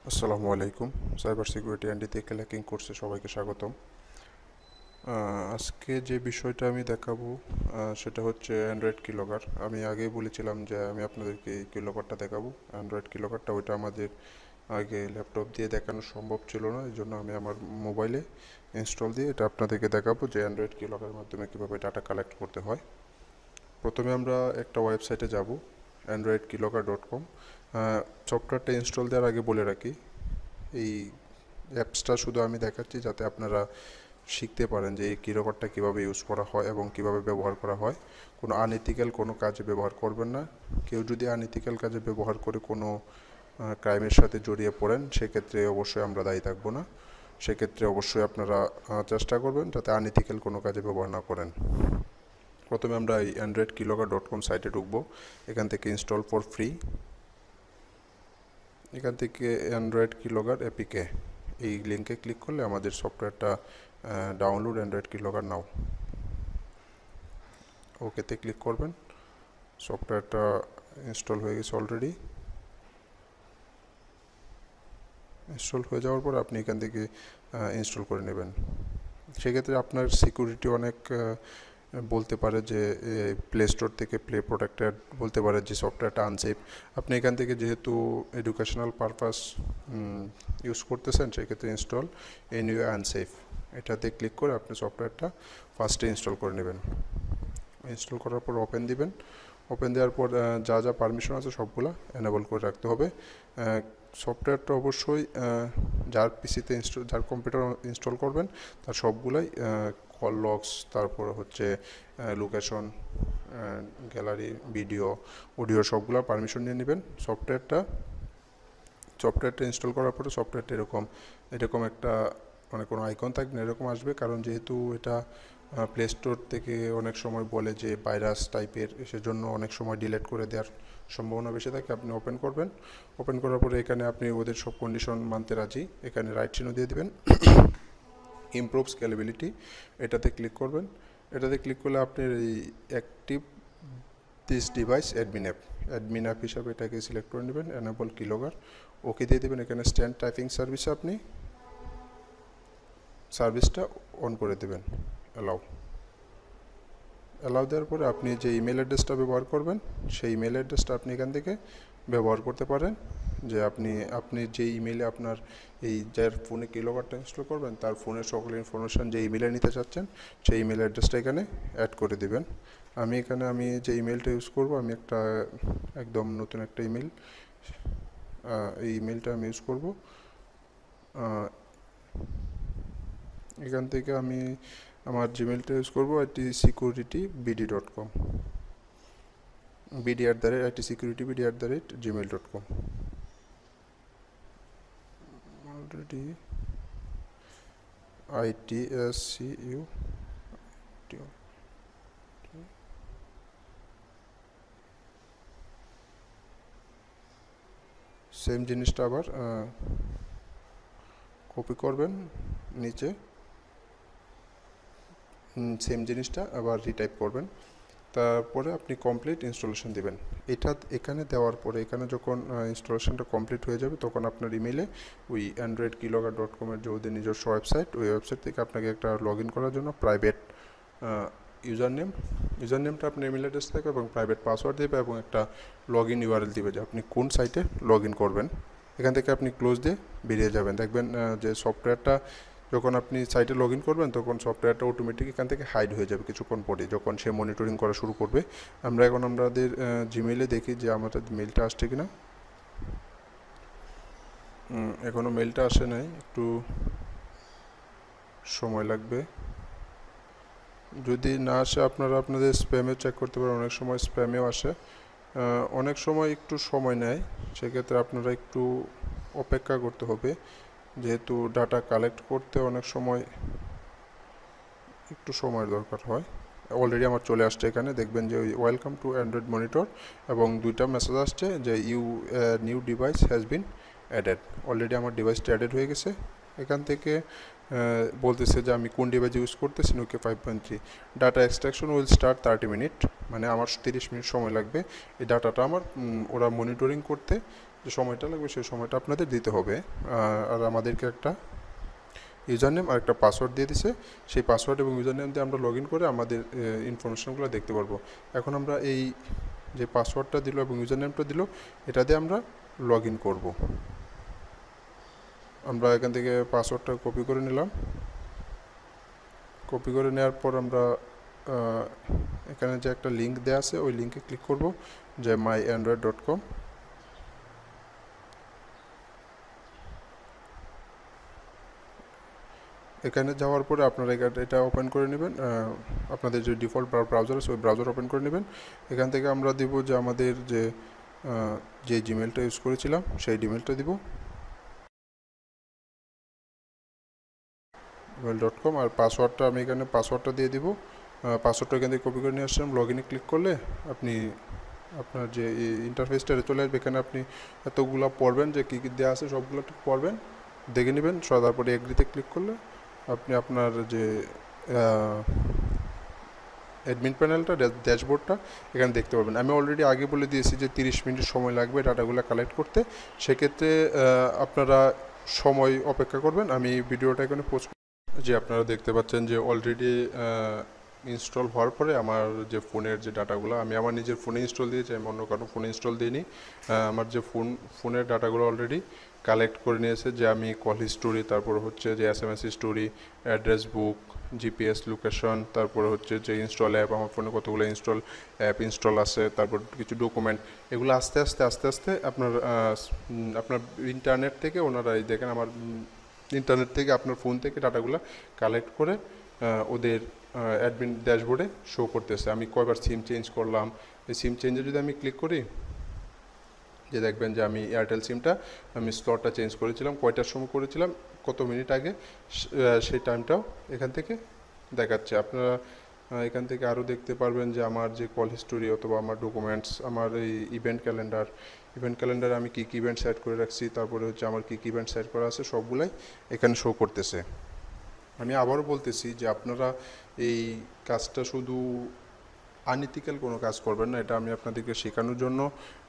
আসসালামু আলাইকুম। Cyber security and ethical hacking কোর্সে সবাইকে স্বাগতম। আজকে যে বিষয়টা আমি দেখাবো সেটা হচ্ছে অ্যান্ড্রয়েড কিলগার। আমি আগেই বলেছিলাম যে আমি আপনাদেরকে এই কিলগারটা দেখাবো। অ্যান্ড্রয়েড কিলগারটা ওইটা আমাদের আগে ল্যাপটপ দিয়ে দেখানো সম্ভব ছিল না, এই জন্য আমি আমার মোবাইলে ইনস্টল দিয়ে এটা আপনাদেরকে দেখাবো যে অ্যান্ড্রয়েড কিলগারের মাধ্যমে কীভাবে ডাটা কালেক্ট করতে হয়। প্রথমে আমরা একটা ওয়েবসাইটে যাব, androidkeylogger.com। সফটওয়্যারটা ইনস্টল দেওয়ার আগে বলে রাখি, এই অ্যাপসটা শুধু আমি দেখাচ্ছি যাতে আপনারা শিখতে পারেন যে এই কিলগারটা কীভাবে ইউজ করা হয় এবং কিভাবে ব্যবহার করা হয়। কোনো আনএথিক্যাল কোনো কাজে ব্যবহার করবেন না। কেউ যদি আনএথিক্যাল কাজে ব্যবহার করে কোনো ক্রাইমের সাথে জড়িয়ে পড়েন, সেক্ষেত্রে অবশ্যই আমরা দায়ী থাকবো না। সেক্ষেত্রে অবশ্যই আপনারা চেষ্টা করবেন যাতে আনএথিক্যাল কোনো কাজে ব্যবহার না করেন। প্রথমে আমরা এই androidkeylogger.com সাইটে ঢুকবো। এখান থেকে ইনস্টল ফর ফ্রি, এখান থেকে অ্যান্ড্রয়েড কিলগার এপিকে এই লিঙ্কে ক্লিক করলে আমাদের সফটওয়্যারটা ডাউনলোড অ্যান্ড্রয়েড কিলগার নাও, ওকেতে ক্লিক করবেন। সফটওয়্যারটা ইনস্টল হয়ে গেছে অলরেডি। ইনস্টল হয়ে যাওয়ার পর আপনি এখান থেকে ইনস্টল করে নেবেন। সেক্ষেত্রে আপনার সিকিউরিটি অনেক বলতে পারে যে প্লে স্টোর থেকে প্লে প্রোটেক্টেড বলতে পারে যে সফটওয়্যারটা আনসেফ। আপনি এখান থেকে যেহেতু এডুকেশনাল পারপাস ইউজ করতেছেন, সেক্ষেত্রে ইনস্টল এনিওয়ে আনসেফ এটাতে ক্লিক করে আপনি সফটওয়্যারটা ফার্স্টে ইনস্টল করে নেবেন। ইনস্টল করার পর ওপেন দিবেন। ওপেন দেওয়ার পর যা যা পারমিশন আছে সবগুলো এনেবল করে রাখতে হবে। সফটওয়্যারটা অবশ্যই যার পিসিতে যার কম্পিউটার ইনস্টল করবেন তার সবগুলাই কল লগস, তারপর হচ্ছে লোকেশন, গ্যালারি, ভিডিও, অডিও সবগুলো পারমিশন নিয়ে নেবেন। সফটওয়্যারটা ইনস্টল করার পরে সফটওয়্যারটা এরকম একটা মানে কোনো আইকন থাকবে না, এরকম আসবে। কারণ যেহেতু এটা প্লে স্টোর থেকে অনেক সময় বলে যে ভাইরাস টাইপের, সেজন্য অনেক সময় ডিলিট করে দেওয়ার সম্ভাবনা বেশি থাকে। আপনি ওপেন করবেন। ওপেন করার পরে এখানে আপনি ওদের সব কন্ডিশন মানতে রাজি, এখানে রাইট চিহ্ন দিয়ে দিবেন। ইমপ্রুভ স্কেলেবিলিটি এটাতে ক্লিক করবেন। এটাতে ক্লিক করলে আপনার এই active this device admin app হিসাবে এটাকে সিলেক্ট করে নেবেন। এনেবল কিলগার ওকে দিয়ে দেবেন। এখানে স্ট্যান্ড টাইপিং সার্ভিসে আপনি সার্ভিসটা অন করে দেবেন। অ্যালাউ দেওয়ার পরে আপনি যে ইমেল অ্যাড্রেসটা ব্যবহার করবেন সেই ইমেল অ্যাড্রেসটা আপনি এখান থেকে ব্যবহার করতে পারেন। যে আপনি যে ইমেলে আপনার এই যার ফোনে কিলগারটা ইনস্টল করবেন তার ফোনের সকল ইনফরমেশান যে ইমেলে নিতে চাচ্ছেন সেই ইমেল অ্যাড্রেসটা এখানে অ্যাড করে দিবেন। আমি যে ইমেলটা ইউজ করব, আমি একটা একদম নতুন একটা ইমেল, এই ইমেলটা আমি ইউজ করব। এখান থেকে আমি আমার জিমেলটা ইউজ করবো itSecurityBD.com, itSecurityBD@gmail.com। Already ITSCU same জিনিসটা আবার কপি করবেন নিচে, সেম জিনিসটা আবার রিটাইপ করবেন। তারপরে আপনি কমপ্লিট ইনস্টলেশন দেবেন। এখানে দেওয়ার পরে এখানে যখন ইনস্টলেশনটা কমপ্লিট হয়ে যাবে তখন আপনার ইমেলে ওই androidkeylogger.com-এর যে ওদের নিজস্ব ওয়েবসাইট, ওই ওয়েবসাইট থেকে আপনাকে একটা লগ ইন করার জন্য প্রাইভেট ইউজার নেমটা আপনার ইমেল অ্যাড্রেস থাকবে এবং প্রাইভেট পাসওয়ার্ড দেবে এবং একটা লগ ইন ইউআরএল দেবে যে আপনি কোন সাইটে লগ ইন করবেন। এখান থেকে আপনি ক্লোজ দিয়ে বেরিয়ে যাবেন। দেখবেন যে সফটওয়্যারটা যখন আপনি সাইটে লগ ইন করবেন তখন সফটওয়্যারটা অটোমেটিক এখান থেকে হাইড হয়ে যাবে কিছুক্ষণ পরে, যখন সে মনিটরিং করা শুরু করবে। আমরা এখন আমাদের জিমেইলে দেখি যে আমাদের মেলটা আসছে কিনা। এখনও মেলটা আসে নাই, একটু সময় লাগবে। যদি না আসে আপনারা আপনাদের স্প্যামে চেক করতে পারেন, অনেক সময় স্প্যামেও আসে, অনেক সময় একটু সময় নেয়। সেক্ষেত্রে আপনারা একটু অপেক্ষা করতে হবে, যেহেতু ডাটা কালেক্ট করতে অনেক সময় একটু সময়ের দরকার হয়। অলরেডি আমার চলে আসছে, এখানে দেখবেন যে ওয়েলকাম টু অ্যান্ড্রয়েড মনিটর এবং দুইটা মেসেজ আসছে যে new device has been added. Already আমার ডিভাইসটা অ্যাডেড হয়ে গেছে। এখান থেকে বলতেছে যে আমি কোন ডিভাইস ইউজ করতেছি, Nokia 5.3। Data extraction will start 30 minute, মানে আমার 30 মিনিট সময় লাগবে এই ডাটাটা আমার ওরা মনিটরিং করতে যে সময়টা লাগবে সেই সময়টা আপনাদের দিতে হবে। আর আমাদেরকে একটা ইউজার নেম আর একটা পাসওয়ার্ড দিয়ে দিছে, সেই পাসওয়ার্ড এবং ইউজার নেম দিয়ে আমরা লগ ইন করে আমাদের ইনফরমেশনগুলো দেখতে পারবো। এখন আমরা এই যে পাসওয়ার্ডটা দিল এবং ইউজার নেমটা দিল, এটা দিয়ে আমরা লগ ইন করবো। আমরা এখান থেকে পাসওয়ার্ডটা কপি করে নিলাম। কপি করে নেওয়ার পর আমরা এখানে যে একটা লিঙ্ক দেওয়া আছে ওই লিঙ্কে ক্লিক করব, যে myandroid.com। এখানে যাওয়ার পরে আপনারা এটা ওপেন করে নেবেন, আপনাদের যে ডিফল্ট ব্রাউজার আছে ওই ব্রাউজার ওপেন করে নেবেন। এখান থেকে আমরা দিব যে আমাদের যে জিমেলটা ইউজ করেছিলাম সেই জিমেলটা দিব, gmail.com। আর পাসওয়ার্ডটা আমি এখানে পাসওয়ার্ডটা দিয়ে দিব। পাসওয়ার্ডটা এখান থেকে কপি করে নিয়ে আসলাম। লগ ইনে ক্লিক করলে আপনি আপনার যে ইন্টারফেসটা চলে আসবে, এখানে আপনি এতগুলো পড়বেন, যে কী কী দেওয়া আছে সবগুলো একটু পড়বেন, দেখে নেবেন। তারপরে এগ্রিতে ক্লিক করলে আপনি আপনার যে অ্যাডমিন প্যানেলটা, ড্যাশবোর্ডটা এখানে দেখতে পাবেন। আমি অলরেডি আগে বলে দিয়েছি যে 30 মিনিট সময় লাগবে ডাটাগুলো কালেক্ট করতে। সেক্ষেত্রে আপনারা সময় অপেক্ষা করবেন। আমি ভিডিওটা এখানে পোস্ট, যে আপনারা দেখতে পাচ্ছেন যে অলরেডি ইনস্টল হওয়ার পরে আমার যে ফোনের যে ডাটাগুলো, আমি আমার নিজের ফোনে ইনস্টল দিয়েছি, আমি অন্য কারো ফোনে ইনস্টল দিইনি। আমার যে ফোনের ডাটাগুলো অলরেডি কালেক্ট করে নিয়েছে, যে আমি কল হিস্টোরি, তারপর হচ্ছে যে SMS history, address book, GPS location, তারপরে হচ্ছে যে ইনস্টল অ্যাপ, আমার ফোনে কতগুলো অ্যাপ ইনস্টল আছে, তারপর কিছু ডকুমেন্ট, এগুলো আস্তে আস্তে আপনার ইন্টারনেট থেকে ওনারা, এই দেখেন আমার ইন্টারনেট থেকে আপনার ফোন থেকে ডাটাগুলো কালেক্ট করে ওদের অ্যাডমিন ড্যাশবোর্ডে শো করতেছে। আমি কয়বার সিম চেঞ্জ করলাম, এই সিম চেঞ্জে যদি আমি ক্লিক করি, যে দেখবেন যে আমি এয়ারটেল সিমটা আমি স্লটটা চেঞ্জ করেছিলাম, কয়টার সময় করেছিলাম, কত মিনিট আগে, সেই টাইমটাও এখান থেকে দেখাচ্ছে। আপনারা এখান থেকে আরও দেখতে পারবেন যে আমার যে কল হিস্টোরি অথবা আমার ডকুমেন্টস, আমার এই ইভেন্ট ক্যালেন্ডারে আমি কী কী ইভেন্ট সেট করে রাখছি, তারপরে হচ্ছে আমার কী কী ইভেন্ট সেট করা আছে সবগুলাই এখানে শো করতেছে। আমি আবারও বলতেছি যে আপনারা এই কাজটা শুধু আনইথিক্যাল কোনো কাজ করবেন না, এটা আমি আপনাদেরকে শেখানোর জন্য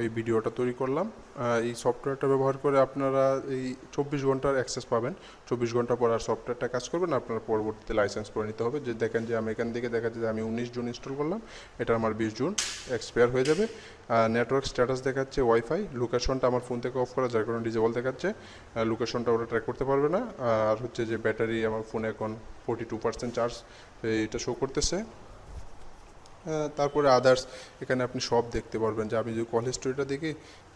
এই ভিডিওটা তৈরি করলাম। এই সফটওয়্যারটা ব্যবহার করে আপনারা এই 24 ঘন্টার অ্যাক্সেস পাবেন। 24 ঘন্টা পর আর সফটওয়্যারটা কাজ করবেন, আপনার পরবর্তীতে লাইসেন্স করে নিতে হবে। যে দেখেন যে আমি এখান থেকে দেখাচ্ছে যে আমি 19 জুন ইনস্টল করলাম, এটা আমার 20 জুন এক্সপায়ার হয়ে যাবে। নেটওয়ার্ক স্ট্যাটাস দেখাচ্ছে ওয়াইফাই, লোকেশনটা আমার ফোন থেকে অফ করা, যার কারণে ডিজেবল দেখাচ্ছে, লোকেশনটা ওরা ট্র্যাক করতে পারবে না। আর হচ্ছে যে ব্যাটারি আমার ফোনে এখন 42% চার্জ, এটা শো করতেছে। তারপরে আদার্স এখানে আপনি সব দেখতে পারবেন। যে আমি যদি কল হিস্টোরিটা দেখি,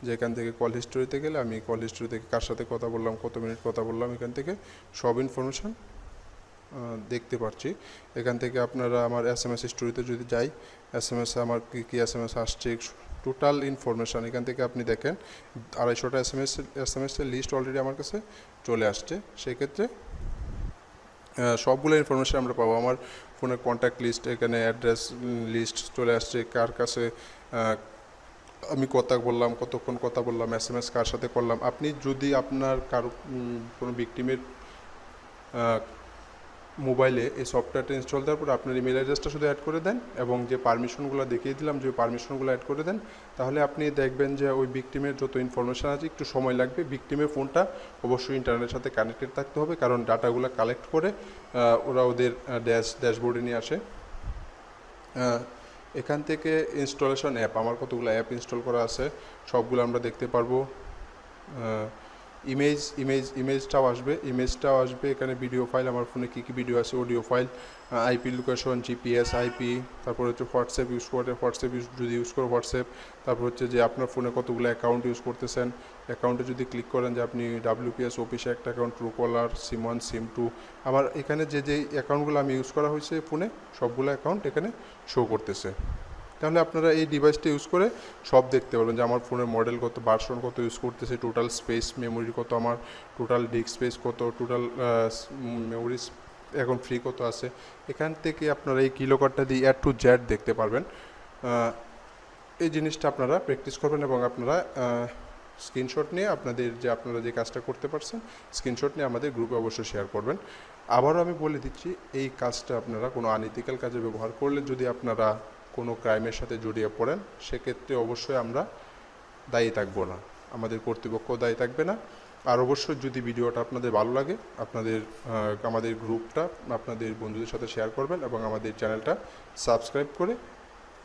যে এখান থেকে কল হিস্টোরিতে গেলে আমি কল হিস্টোরি থেকে কার সাথে কথা বললাম, কত মিনিট কথা বললাম, এখান থেকে সব ইনফরমেশান দেখতে পাচ্ছি। এখান থেকে আপনারা আমার SMS হিস্টোরিতে যদি যাই, SMS আমার কী SMS আসছে, টোটাল ইনফরমেশান এখান থেকে আপনি দেখেন। 250টা SMS-এর লিস্ট অলরেডি আমার কাছে চলে আসছে। সেক্ষেত্রে সবগুলো ইনফরমেশান আমরা পাবো। আমার ফোনের কন্ট্যাক্ট লিস্ট, এখানে অ্যাড্রেস লিস্ট চলে আসছে, কার কাছে আমি কথা বললাম, কতক্ষণ কথা বললাম, SMS কার সাথে করলাম। আপনি যদি আপনার কারো কোনো ভিকটিমের মোবাইলে এই সফটওয়্যারটা ইনস্টল দেওয়ার পর আপনার ইমেল অ্যাড্রেসটা শুধু অ্যাড করে দেন এবং যে পারমিশনগুলো দেখিয়ে দিলাম, যে পারমিশনগুলো অ্যাড করে দেন, তাহলে আপনি দেখবেন যে ওই ভিকটিমের যত ইনফরমেশান আছে, একটু সময় লাগবে। ভিকটিমের ফোনটা অবশ্যই ইন্টারনেটের সাথে কানেক্টেড থাকতে হবে, কারণ ডাটাগুলো কালেক্ট করে ওরা ওদের ড্যাশবোর্ডে নিয়ে আসে। এখান থেকে ইনস্টলেশন অ্যাপ, আমার কতগুলো অ্যাপ ইনস্টল করা আছে সবগুলো আমরা দেখতে পারবো। ইমেজটাও আসবে এখানে। ভিডিও ফাইল, আমার ফোনে কী কী ভিডিও আছে, audio file, IP location, GPS, IP, তারপর হচ্ছে হোয়াটসঅ্যাপ ইউজ করে, যদি ইউজ করো হোয়াটসঅ্যাপ, তারপর হচ্ছে যে আপনার ফোনে কতগুলো অ্যাকাউন্ট ইউজ করতেছেন, অ্যাকাউন্টে যদি ক্লিক করেন যে আপনি WPS অফিসে একটা অ্যাকাউন্ট, ট্রুকলার, SIM1, SIM2, আমার এখানে যে অ্যাকাউন্টগুলো আমি ইউজ করা হয়েছে ফোনে, সবগুলো অ্যাকাউন্ট এখানে শো করতেছে। তাহলে আপনারা এই ডিভাইসটা ইউজ করে সব দেখতে পারবেন যে আমার ফোনের মডেল কত, ভার্সন কত ইউজ করতেছে, টোটাল স্পেস মেমোরি কত, আমার টোটাল ডিস্ক স্পেস কত, টোটাল মেমোরি এখন ফ্রি কত আছে। এখান থেকে আপনারা এই কিলোকার্ডটা দিয়ে A to Z দেখতে পারবেন। এই জিনিসটা আপনারা প্র্যাকটিস করবেন এবং আপনারা স্ক্রিনশট নিয়ে আপনারা যে কাজটা করতে পারছেন স্ক্রিনশট নিয়ে আমাদের গ্রুপে অবশ্যই শেয়ার করবেন। আবারও আমি বলে দিচ্ছি, এই কাজটা আপনারা কোনো আনইথিক্যাল কাজে ব্যবহার করলে যদি আপনারা কোনো ক্রাইমের সাথে জড়িয়ে পড়েন, সেক্ষেত্রে অবশ্যই আমরা দায়ী থাকবো না। আমাদের কর্তৃপক্ষ দায়ী থাকবে না। আর অবশ্যই যদি ভিডিওটা আপনাদের ভালো লাগে আপনাদের আমাদের গ্রুপটা আপনাদের বন্ধুদের সাথে শেয়ার করবেন এবং আমাদের চ্যানেলটা সাবস্ক্রাইব করে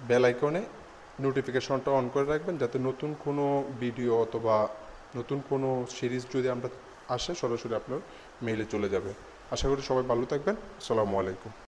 বেল আইকনে নোটিফিকেশনটা অন করে রাখবেন, যাতে নতুন কোনো ভিডিও অথবা নতুন কোনো সিরিজ যদি আমরা আসে সরাসরি আপনার মেইলে চলে যাবে। আশা করি সবাই ভালো থাকবেন। আসসালামু আলাইকুম।